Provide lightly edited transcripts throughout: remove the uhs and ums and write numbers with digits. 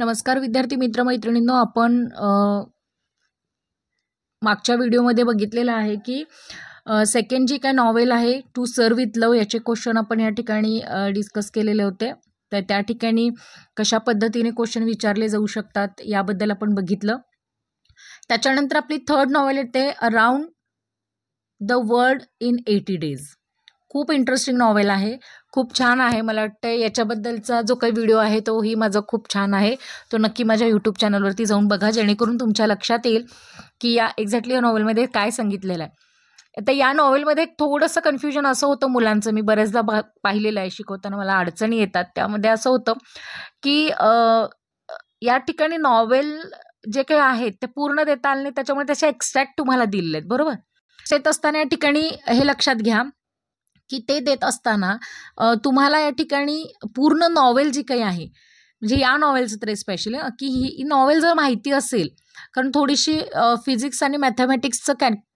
नमस्कार विद्यार्थी मित्र मैत्रिणींनो, आपण मागच्या व्हिडिओमध्ये बघितलेलं आहे की सेकंड जी काय नॉवेल आहे टू सर्व विथ लव याचे क्वेश्चन आपण या ठिकाणी डिस्कस केलेले होते. तर त्या ठिकाणी कशा पद्धतीने क्वेश्चन विचारले जाऊ शकतात याबद्दल आपण बघितलं. त्याच्यानंतर आपली थर्ड नॉवेल येते around the world in 80 days. खूप इंटरेस्टिंग नॉवेल आहे, खूप छान आहे. मला वाटतं याच्याबद्दलचा जो काही व्हिडिओ आहे तोही माझा खूप छान आहे. तो नक्की माझ्या यूट्यूब चॅनलवरती जाऊन बघा, जेणेकरून तुमच्या लक्षात येईल की या एक्झॅक्टली या नॉवेलमध्ये काय सांगितलेलं आहे. आता या नॉवेलमध्ये थोडंसं कन्फ्युजन असं होतं मुलांचं, मी बऱ्याचदा पाहिलेलं आहे, शिकवताना मला अडचणी येतात. त्यामध्ये असं होतं की या ठिकाणी नॉवेल जे काही आहेत ते पूर्ण देता आले नाही, त्याच्यामुळे त्याचे एक्स्ट्रॅक्ट तुम्हाला दिलेले आहेत. बरोबर, देत असताना या ठिकाणी हे लक्षात घ्या की ते देत असताना तुम्हाला या ठिकाणी पूर्ण नॉवेल जी काही आहे, म्हणजे या नॉवेलचं तर स्पेशली की ही नॉवेल जर माहिती असेल, कारण थोडीशी फिजिक्स आणि मॅथमॅटिक्सचं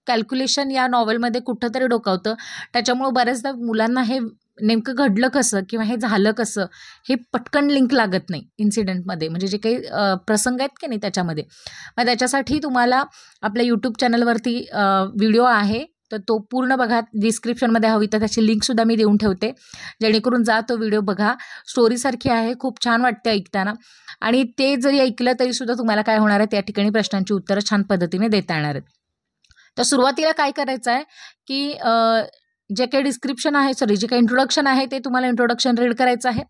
कॅल्क्युलेशन या नॉवेलमध्ये कुठंतरी डोकावतं. त्याच्यामुळं बऱ्याचदा मुलांना हे नेमकं घडलं कसं किंवा हे झालं कसं हे पटकन लिंक लागत नाही इन्सिडेंटमध्ये, म्हणजे जे काही प्रसंग आहेत की नाही त्याच्यामध्ये. मग त्याच्यासाठी तुम्हाला आपल्या यूट्यूब चॅनलवरती व्हिडिओ आहे, तर तो पूर्ण बघा. डिस्क्रिप्शनमध्ये हवी तर त्याची लिंकसुद्धा मी देऊन ठेवते, जेणेकरून जा तो व्हिडिओ बघा. स्टोरीसारखी आहे, खूप छान वाटते ऐकताना. आणि ते जरी ऐकलं तरीसुद्धा तुम्हाला काय होणार आहे, त्या ठिकाणी प्रश्नांची उत्तरं छान पद्धतीने देता येणार आहेत. तर सुरुवातीला काय करायचं आहे की जे काही डिस्क्रिप्शन आहे, जे काही इंट्रोडक्शन आहे ते तुम्हाला इंट्रोडक्शन रीड करायचं आहे.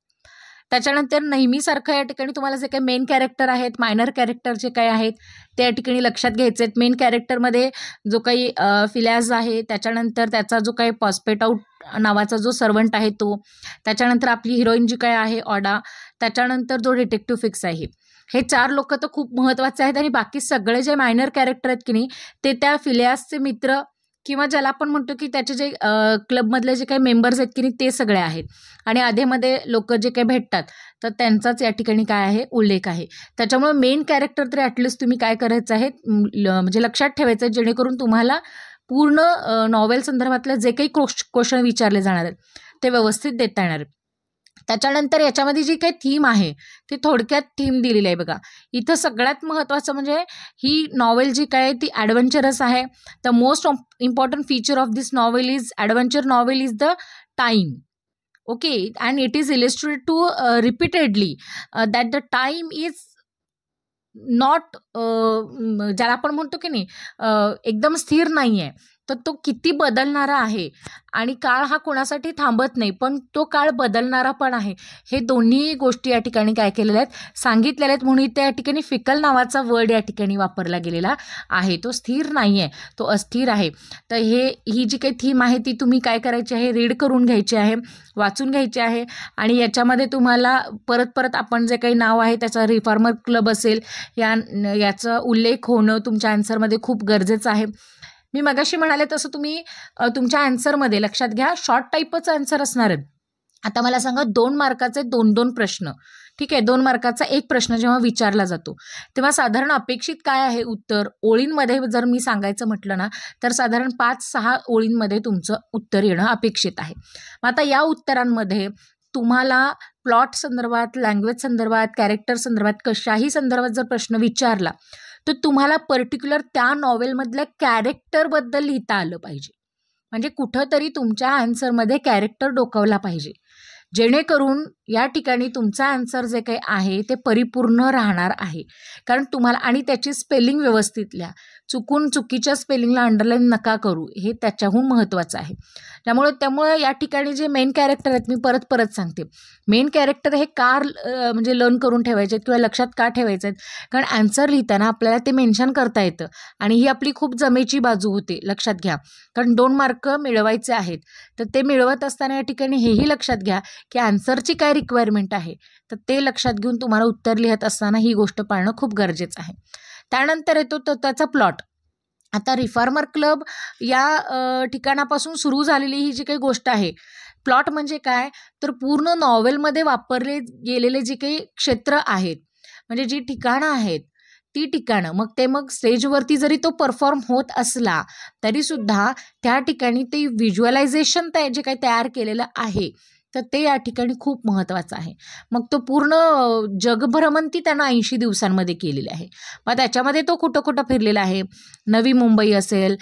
त्याच्यानंतर नेहमीसारखं या ठिकाणी तुम्हाला जे काही मेन कॅरेक्टर आहेत, मायनर कॅरेक्टर जे काही आहेत ते या ठिकाणी लक्षात घ्यायचे आहेत. मेन कॅरेक्टरमध्ये जो काही फिलॅज आहे, त्याच्यानंतर त्याचा जो काही पॉस्पेट आउट नावाचा जो सर्वंट आहे तो, त्याच्यानंतर आपली हिरोईन जी काय आहे ऑडा, त्याच्यानंतर जो डिटेक्टिव्ह फिक्स आहे. हे 4 लोक तर खूप महत्त्वाचे आहेत. आणि बाकी सगळे जे मायनर कॅरेक्टर आहेत की नाही ते त्या फिलॅसचे मित्र किंवा ज्याला आपण म्हणतो की त्याचे जे क्लबमधले जे काही मेंबर्स आहेत की नाही ते सगळे आहेत. आणि आधेमध्ये लोक जे काही भेटतात तर त्यांचाच या ठिकाणी काय आहे, उल्लेख आहे. त्याच्यामुळे मेन कॅरेक्टर तरी ॲटलिस्ट तुम्ही काय करायचं आहे, म्हणजे लक्षात ठेवायचं आहे, जेणेकरून तुम्हाला पूर्ण नॉवेल संदर्भातले जे काही क्वेश्चन विचारले जाणार आहेत ते व्यवस्थित देता येणार आहेत. त्याच्यानंतर याच्यामध्ये जी काही थीम आहे ती थोडक्यात थीम दिलेली आहे बघा. इथं सगळ्यात महत्त्वाचं म्हणजे ही नॉवेल जी काय ती ॲडव्हेंचरस आहे. The most important feature of this novel is adventure novel is the time. Okay, and it is illustrated to repeatedly that the time is not, ज्याला आपण म्हणतो की नाही एकदम स्थिर नाही आहे, तर तो किती बदलणारा आहे. आणि काळ हा कोणासाठी थांबत नाही, पण तो काळ बदलणारा पण आहे. हे दोन्ही गोष्टी या ठिकाणी काय केलेल्या आहेत, सांगितलेल्या आहेत. म्हणून त्या ठिकाणी फिकल नावाचा वर्ड या ठिकाणी वापरला गेलेला आहे. तो स्थिर नाही आहे, तो अस्थिर आहे. तर ही जी काही थीम आहे ती तुम्ही काय करायची आहे, रीड करून घ्यायची आहे, वाचून घ्यायची आहे. आणि याच्यामध्ये तुम्हाला परत परत आपण जे काही नाव आहे त्याचा रिफॉर्मर क्लब असेल याचा उल्लेख होणं तुमच्या आन्सरमध्ये खूप गरजेचं आहे. मी मगाशी म्हणाले तसं तुम्ही तुमच्या आन्सरमध्ये लक्षात घ्या, शॉर्ट टाईपच आन्सर असणार आहेत. आता मला सांगा, 2 मार्काचे 2-2 प्रश्न, ठीक आहे. 2 मार्काचा एक प्रश्न जेव्हा विचारला जातो तेव्हा साधारण अपेक्षित काय आहे उत्तर, ओळींमध्ये जर मी सांगायचं म्हटलं ना तर साधारण 5-6 ओळींमध्ये तुमचं उत्तर येणं अपेक्षित आहे. मग आता या उत्तरांमध्ये तुम्हाला प्लॉट संदर्भात, लँग्वेज संदर्भात, कॅरेक्टर संदर्भात, कशाही संदर्भात जर प्रश्न विचारला तर तुम्हाला पर्टिक्युलर त्या नॉवेलमधल्या कॅरेक्टरबद्दल लिहिता आलं पाहिजे. म्हणजे कुठंतरी तुमच्या आन्सरमध्ये कॅरेक्टर डोकावला पाहिजे, जेणेकरून या ठिकाणी तुमचा आन्सर जे काही आहे ते परिपूर्ण राहणार आहे. कारण तुम्हाला, आणि त्याची स्पेलिंग व्यवस्थित लिहा, चुकीच्या स्पेलिंगला अंडरलाईन नका करू, हे त्याच्याहून महत्त्वाचं आहे. त्यामुळे या ठिकाणी जे मेन कॅरेक्टर आहेत, मी परत सांगते, मेन कॅरेक्टर हे म्हणजे लर्न करून ठेवायचे किंवा लक्षात का ठेवायचे आहेत, कारण आन्सर लिहिताना आपल्याला ते मेन्शन करता येतं. आणि ही आपली खूप जमेची बाजू होते, लक्षात घ्या. कारण 2 मार्क मिळवायचे आहेत, तर ते मिळवत असताना या ठिकाणी हेही लक्षात घ्या की आन्सरची काय रिक्वायरमेंट आहे, तर ते लक्षात घेऊन तुम्हाला उत्तर लिहित असताना ही गोष्ट पाळणं खूप गरजेचं आहे. त्यानंतर येतो तर त्याचा प्लॉट. आता रिफॉर्मर क्लब या ठिकाणापासून सुरू झालेली ही जी काही गोष्ट आहे, प्लॉट म्हणजे काय, तर पूर्ण नॉवेलमध्ये वापरले गेलेले जे काही क्षेत्र आहेत, म्हणजे जी ठिकाणं आहेत ती ठिकाणं, मग स्टेजवरती जरी तो परफॉर्म होत असला तरीसुद्धा त्या ठिकाणी ते व्हिज्युअलायझेशन जे काही तयार केलेलं आहे तर ते या ठिकाणी खूप महत्त्वाचं आहे. मग तो पूर्ण जगभ्रमंती त्यानं 80 दिवसांमध्ये केलेली आहे. मग त्याच्यामध्ये तो कुठं कुठं फिरलेला आहे. नवी मुंबई असेल,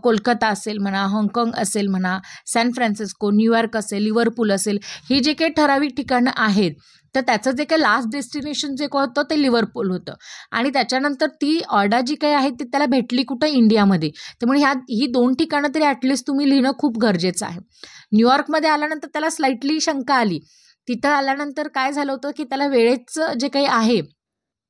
कोलकाता असेल म्हणा, हाँगकाँग असेल म्हणा, सॅन फ्रान्सिस्को, न्यूयॉर्क असेल, लिव्हरपूल असेल, ही जे काही ठराविक ठिकाणं आहेत, तर त्याचं जे काही लास्ट डेस्टिनेशन जे होतं ते लिव्हरपूल होतं. आणि त्याच्यानंतर ती ऑर्डा जी काही आहे ती त्याला भेटली कुठं, इंडियामध्ये. त्यामुळे ही 2 ठिकाणं तरी ॲटलिस्ट तुम्ही लिहिणं खूप गरजेचं आहे. न्यूयॉर्कमध्ये आल्यानंतर त्याला स्लाइटली शंका आली. तिथं आल्यानंतर काय झालं होतं की त्याला वेळेचं जे काही आहे,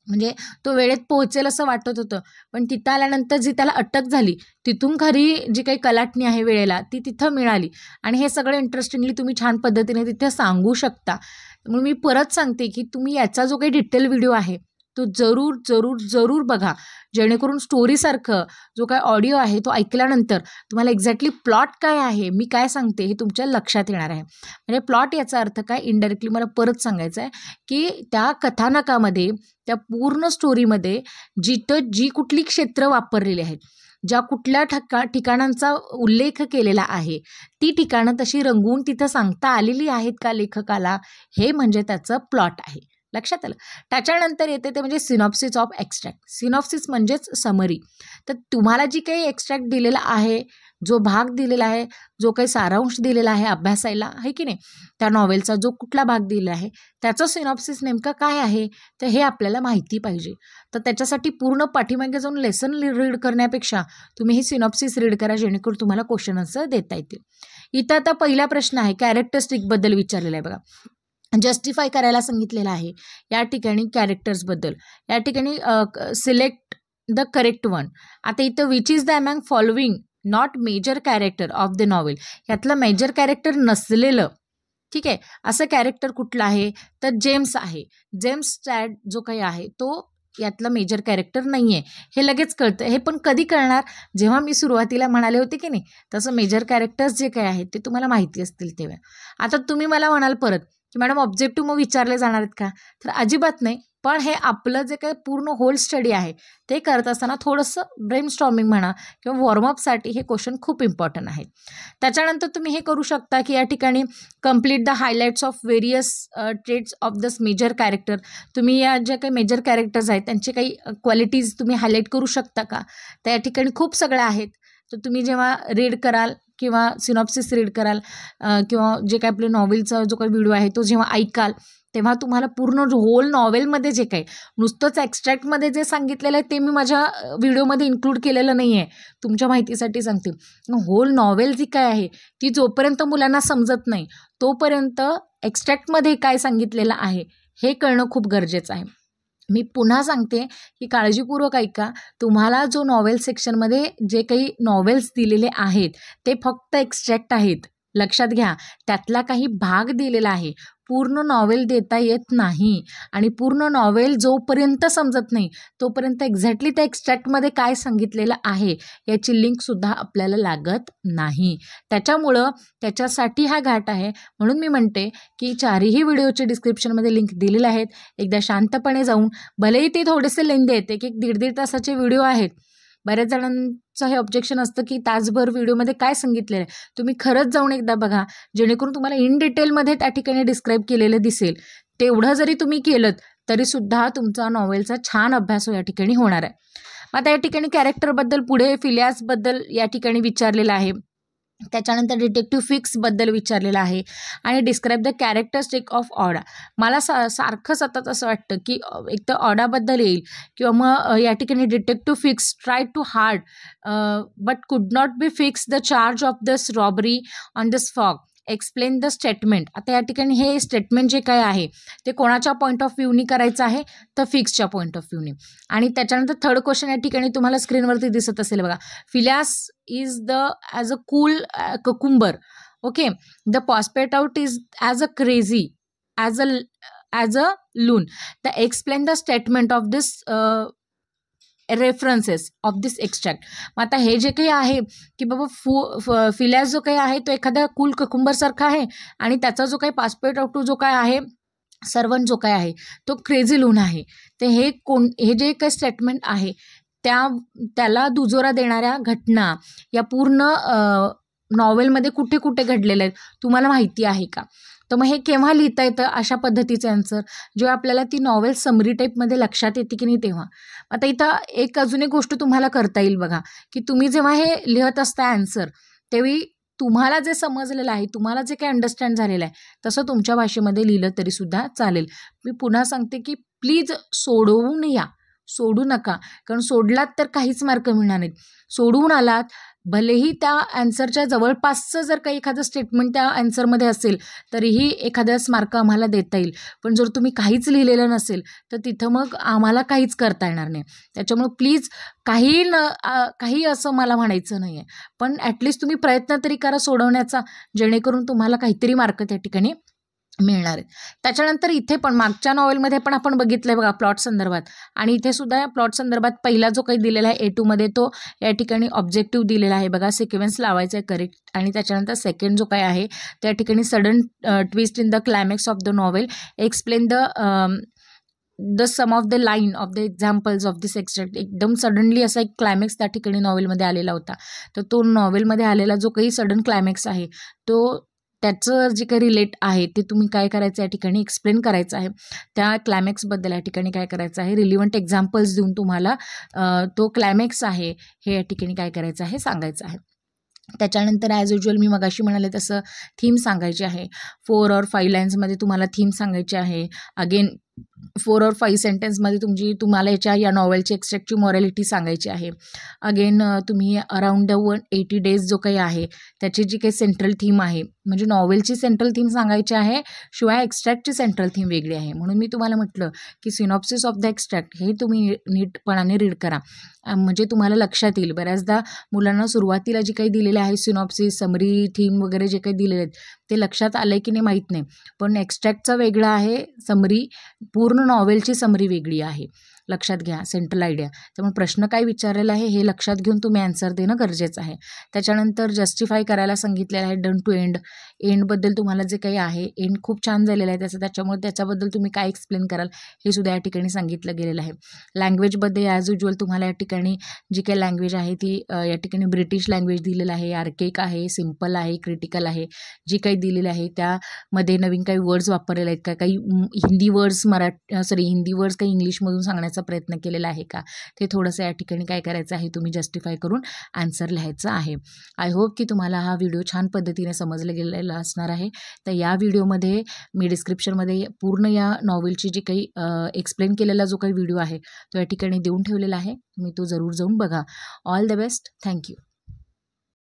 म्हणजे तो वेळेत पोहोचेल असं वाटत होतं. पण तिथं आल्यानंतर जी त्याला अटक झाली, तिथून खरी जी काही कलाटणी आहे वेळेला ती तिथं मिळाली. आणि हे सगळं इंटरेस्टिंगली तुम्ही छान पद्धतीने तिथे सांगू शकता. म्हणून मी परत सांगते की तुम्ही याचा जो काही डिटेल व्हिडिओ आहे तो जरूर जरूर जरूर बघा, जेणेकरून स्टोरीसारखं जो काय ऑडिओ आहे तो ऐकल्यानंतर तुम्हाला एक्झॅक्टली प्लॉट काय आहे, मी काय सांगते हे तुमच्या लक्षात येणार आहे. म्हणजे प्लॉट याचा अर्थ काय, इनडायरेक्टली मला परत सांगायचं आहे की त्या कथानकामध्ये, त्या पूर्ण स्टोरीमध्ये जिथं जी कुठली क्षेत्र वापरलेली आहेत, ज्या कुठल्या ठिकाणांचा उल्लेख केलेला आहे, ती ठिकाणं तशी रंगवून तिथं सांगता आलेली आहेत का लेखकाला, हे म्हणजे त्याचं प्लॉट आहे. लक्षात आलं. त्याच्यानंतर येते ते म्हणजे सिनॉप्सिस ऑफ एक्स्ट्रॅक्ट. सिनॉप्सिस म्हणजेच समरी. तर तुम्हाला जी काही एक्स्ट्रॅक्ट दिलेला आहे, जो भाग दिलेला आहे, जो काही सारांश दिलेला आहे अभ्यासायला, आहे की नाही, त्या नॉवेलचा जो कुठला भाग दिला आहे त्याचं सिनॉप्सिस नेमकं काय आहे, तर हे आपल्याला माहिती पाहिजे. तर त्याच्यासाठी पूर्ण पाठीमागे जाऊन लेसन रीड करण्यापेक्षा तुम्ही ही सिनॉप्सिस रीड करा, जेणेकरून तुम्हाला क्वेश्चन आन्सर देता येतील. इथं आता पहिला प्रश्न आहे, कॅरेक्टरिस्टिकबद्दल विचारलेला आहे बघा. जस्टिफाय करायला सांगितलेलं आहे या ठिकाणी कॅरेक्टर्सबद्दल. या ठिकाणी सिलेक्ट द करेक्ट वन. आता इथं which is the among following not major character of the novel, यातलं मेजर कॅरेक्टर नसलेलं, ठीक आहे, असं कॅरेक्टर कुठलं आहे, तर जेम्स आहे. जेम्स चॅड जो काही आहे तो यातला मेजर कॅरेक्टर नाही आहे, हे लगेच कळतं. हे पण कधी कळणार, जेव्हा मी सुरुवातीला म्हणाले होते की नाही, तसं मेजर कॅरेक्टर्स जे काही आहेत ते तुम्हाला माहिती असतील तेव्हा. आता तुम्ही मला म्हणाल परत की मॅडम ऑब्जेक्टिव्ह मग विचारले जाणार आहेत का, तर अजिबात नाही. पण हे आपलं जे काही पूर्ण होल स्टडी आहे ते करत असताना थोडंसं ब्रेनस्टॉर्मिंग म्हणा किंवा वॉर्मअपसाठी हे क्वेश्चन खूप इम्पॉर्टंट आहेत. त्याच्यानंतर तुम्ही हे करू शकता की या ठिकाणी complete the highlights of various traits of this major character. तुम्ही या ज्या काही मेजर कॅरेक्टर्स आहेत त्यांचे काही क्वालिटीज तुम्ही हायलाईट करू शकता का, तर या ठिकाणी खूप सगळ्या आहेत. तर तुम्ही जेव्हा रीड कराल किंवा सिनॉप्सिस रीड कराल किंवा जे काही आपल्या नॉवेलचा जो काही व्हिडिओ आहे तो जेव्हा ऐकाल, तेव्हा तुम्हाला पूर्ण होल नॉवेलमध्ये जे काही नुसतंच एक्स्ट्रॅक्टमध्ये जे सांगितलेलं आहे ते मी माझ्या व्हिडिओमध्ये इन्क्लूड केलेलं नाही आहे, तुमच्या माहितीसाठी सांगते. होल नॉवेल जी काय आहे ती जोपर्यंत मुलांना समजत नाही तोपर्यंत एक्स्ट्रॅक्टमध्ये काय सांगितलेलं आहे हे कळणं खूप गरजेचं आहे. मी पुन्हा सांगते की काळजीपूर्वक ऐका. तुम्हाला जो नॉवेल सेक्शनमध्ये जे काही नॉवेल्स दिलेले आहेत ते फक्त एक्स्ट्रॅक्ट आहेत, लक्षात घ्या. त्यातला काही भाग दिलेला आहे, पूर्ण नॉवेल देता येत नाही. आणि पूर्ण नॉवेल जोपर्यंत समजत नाही तोपर्यंत एक्झॅक्टली त्या एक्स्ट्रॅक्टमध्ये काय सांगितलेलं आहे याची लिंकसुद्धा आपल्याला लागत नाही. त्याच्यामुळं त्याच्यासाठी हा घाट आहे. म्हणून मी म्हणते की चारही व्हिडिओचे डिस्क्रिप्शनमध्ये लिंक दिलेले आहेत. एकदा शांतपणे जाऊन, भलेही ते थोडेसे लेंदी आहेत, एक 1.5 तासाचे व्हिडिओ आहेत. बऱ्याच जणांचं हे ऑब्जेक्शन असतं की तासभर व्हिडिओमध्ये काय सांगितलेलं आहे, तुम्ही खरंच जाऊन एकदा बघा, जेणेकरून तुम्हाला इन डिटेलमध्ये त्या ठिकाणी डिस्क्राईब केलेलं दिसेल. तेवढं जरी तुम्ही केलं तरीसुद्धा तुमचा नॉवेलचा छान अभ्यास या ठिकाणी होणार आहे. आता या ठिकाणी कॅरेक्टरबद्दल पुढे फिलियासबद्दल या ठिकाणी विचारलेलं आहे. त्याच्यानंतर डिटेक्टिव्ह फिक्सबद्दल विचारलेलं आहे आणि डिस्क्राईब द कॅरेक्टरिस्टिक ऑफ ऑडा. मला सारखं सतत असं वाटतं की एक तर ऑडाबद्दल येईल किंवा मग या ठिकाणी detective Fix try to hard but could not be fix the charge of this robbery on this fog, explain the statement. आता या ठिकाणी हे स्टेटमेंट जे काय आहे ते कोणाच्या पॉईंट ऑफ व्ह्यूनी करायचं आहे, तर फिक्सच्या पॉईंट ऑफ व्ह्यूनी. आणि त्याच्यानंतर थर्ड क्वेश्चन या ठिकाणी तुम्हाला स्क्रीनवरती दिसत असेल बघा. Phileas is the as a cool cucumber. Okay, the prospect out is as a crazy, as a loon. The explain the statement of this references of this extract. मग आता हे जे काही आहे की बाबा फिलियास जो काही आहे तो एखाद्या कूल ककुंबरसारखा आहे आणि त्याचा जो काही पासपोर्ट आउट जो काय आहे, सर्वंट जो काय आहे तो क्रेझी लून आहे. तर हे जे काही स्टेटमेंट आहे त्याला दुजोरा देणाऱ्या घटना या पूर्ण नॉवेलमध्ये कुठे कुठे घडलेल्या आहेत तुम्हाला माहिती आहे का, तर मग हे केव्हा लिहिता येतं अशा पद्धतीचे आन्सर, जेव्हा आपल्याला ती नॉवेल समरी टाईपमध्ये लक्षात येते की नाही तेव्हा. आता इथं एक अजून एक गोष्ट तुम्हाला करता येईल बघा, की तुम्ही जेव्हा हे लिहत असता आन्सर, त्यावेळी तुम्हाला जे समजलेलं आहे, तुम्हाला जे काही अंडरस्टँड झालेलं आहे, तसं तुमच्या भाषेमध्ये लिहिलं तरीसुद्धा चालेल. मी पुन्हा सांगते की प्लीज सोडवून या, सोडू नका. कारण सोडलात तर काहीच मार्क मिळणार नाहीत. सोडवून आलात, भलेही त्या ॲन्सरच्या जवळपासचं जर काही एखादं स्टेटमेंट त्या ॲन्सरमध्ये असेल, तरीही एखाद्यास मार्क आम्हाला देता येईल. पण जर तुम्ही काहीच लिहिलेलं नसेल, तर तिथं मग आम्हाला काहीच करता येणार नाही. त्याच्यामुळं प्लीज काही असं मला म्हणायचं नाही आहे. पण ॲटलिस्ट तुम्ही प्रयत्न तरी करा सोडवण्याचा, जेणेकरून तुम्हाला काहीतरी मार्क त्या ठिकाणी मिळणार आहेत. त्याच्यानंतर इथे पण मागच्या नॉवेलमध्ये पण आपण बघितलं आहे बघा प्लॉट संदर्भात, आणि इथे सुद्धा प्लॉट संदर्भात पहिला जो काही दिलेला आहे A2मध्ये तो या ठिकाणी ऑब्जेक्टिव्ह दिलेला आहे बघा, सिक्वेन्स लावायचा आहे करेक्ट. आणि त्याच्यानंतर सेकंड जो काही आहे त्या ठिकाणी sudden twist in the climax of the novel, explain the some of the line of the examples of this extract. एकदम सडनली असा एक क्लायमॅक्स त्या ठिकाणी नॉवेलमध्ये आलेला होता. तर तो नॉवेलमध्ये आलेला जो काही सडन क्लायमॅक्स आहे तो त्याचं जे काही रिलेट आहे ते तुम्ही काय करायचं या ठिकाणी एक्सप्लेन करायचं आहे. त्या क्लायमॅक्सबद्दल या ठिकाणी काय करायचं आहे, रिलिव्हंट एक्झाम्पल्स देऊन तुम्हाला तो क्लायमॅक्स आहे हे या ठिकाणी काय करायचं आहे, सांगायचं आहे. त्याच्यानंतर ॲज युज्युअल मी मगाशी म्हणाले तसं थीम सांगायची आहे. 4 और 5 लाईन्समध्ये तुम्हाला थीम सांगायची आहे. अगेन 4 और 5 सेंटेन्समध्ये तुम्हाला या नॉवेलची एक्स्ट्रॅक्टची मॉरॅलिटी सांगायची आहे. अगेन तुम्ही अराउंड द 180 डेज जो काही आहे त्याची जी काही सेंट्रल थीम आहे, म्हणजे नॉवेलची सेंट्रल थीम सांगायची आहे, शिवाय एक्स्ट्रॅक्टची सेंट्रल थीम वेगळी आहे. म्हणून मी तुम्हाला म्हटलं की सिनॉप्सिस ऑफ द एक्स्ट्रॅक्ट हे तुम्ही नीटपणाने रीड करा, म्हणजे तुम्हाला लक्षात येईल. बऱ्याचदा मुलांना सुरुवातीला जी काही दिलेलं आहे सिनॉप्सिस, समरी, थीम वगैरे जे काही दिलेले आहेत ते लक्षात आलं आहे की नाही माहीत नाही, पण एक्स्ट्रॅक्टचं वेगळं आहे, समरी पूर्ण नॉवेलची समरी वेगळी आहे. लक्षात घ्या सेंट्रल आयडिया. त्यामुळे प्रश्न काय विचारलेला आहे हे लक्षात घेऊन तुम्ही आन्सर देणं गरजेचं आहे. त्याच्यानंतर जस्टिफाय करायला सांगितलेलं आहे, डन टू एंड. एंडबद्दल तुम्हाला जे काही आहे, एंड खूप छान झालेलं आहे त्याचं, त्याच्यामुळे त्याच्याबद्दल तुम्ही काय एक्सप्लेन कराल हे सुद्धा या ठिकाणी सांगितलं गेलेलं आहे. लँग्वेजमध्ये ॲज युज्युअल तुम्हाला या ठिकाणी जी काही लँग्वेज आहे ती या ठिकाणी ब्रिटिश लँग्वेज दिलेलं आहे, आर्केक आहे, सिम्पल आहे, क्रिटिकल आहे. जी काही दिलेली आहे त्यामध्ये नवीन काही वर्ड्स वापरलेले आहेत का, काही हिंदी वर्ड्स हिंदी वर्ड्स काही इंग्लिशमधून सांगण्याचा प्रयत्न केलेला आहे का, ते थोडंसं या ठिकाणी काय करायचं आहे तुम्ही जस्टिफाय करून आन्सर लिहायचं आहे. आय होप की तुम्हाला हा व्हिडिओ छान पद्धतीने समजला गेलेला असणार आहे. तर या व्हिडिओमध्ये मी डिस्क्रिप्शनमध्ये पूर्ण या नॉवेलची जी काही एक्सप्लेन केलेला जो काही व्हिडिओ आहे तो या ठिकाणी देऊन ठेवलेला आहे. तुम्ही तो जरूर जाऊन बघा. All the best. थँक्यू.